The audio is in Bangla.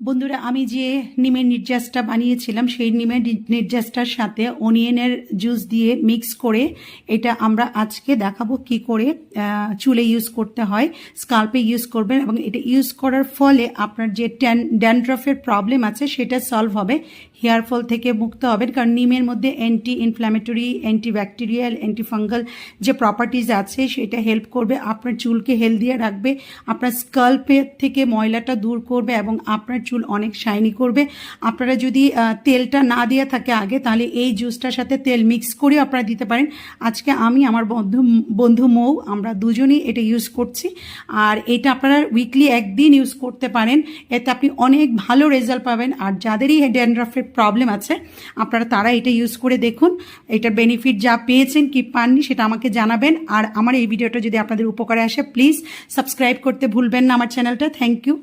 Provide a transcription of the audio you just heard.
বন্ধুরা, আমি যে নিমের নির্যাসটা বানিয়েছিলাম সেই নিমের নির্যাসটার সাথে অনিয়নের জুস দিয়ে মিক্স করে এটা আমরা আজকে দেখাবো কি করে চুলে ইউজ করতে হয়, স্কাল্পে ইউজ করবেন এবং এটা ইউজ করার ফলে আপনার যে ড্যান্ড্রফের প্রবলেম আছে সেটা সলভ হবে, হেয়ার ফল থেকে মুক্ত হবেন। কারণ নিমের মধ্যে anti inflammatory, anti bacterial, anti fungal যে প্রপার্টিজ আছে সেটা হেল্প করবে, আপনার চুলকে হেলদি রাখবে, আপনার স্কাল্পের থেকে ময়লাটা দূর করবে এবং আপনার চুল অনেক শাইনি করবে। আপনারা যদি তেলটা না দেওয়া থাকে আগে, তাহলে এই জুসটার সাথে তেল মিক্স করে আপনারা দিতে পারেন। আজকে আমি আমার বন্ধু মৌ আমরা দুজনেই এটা ইউজ করছি, আর এটা আপনারা উইকলি একদিন ইউজ করতে পারেন, এতে আপনি অনেক ভালো রেজাল্ট পাবেন। আর যাদেরই ড্যান্ড্রফের প্রবলেম আছে আপনারা তারা এটা ইউজ করে দেখুন, এটার বেনিফিট যা পেয়েছেন কি পাননি সেটা আমাকে জানাবেন। আর আমার এই ভিডিওটা যদি আপনাদের উপকারে আসে প্লিজ সাবস্ক্রাইব করতে ভুলবেন না আমার চ্যানেলটা। Thank you.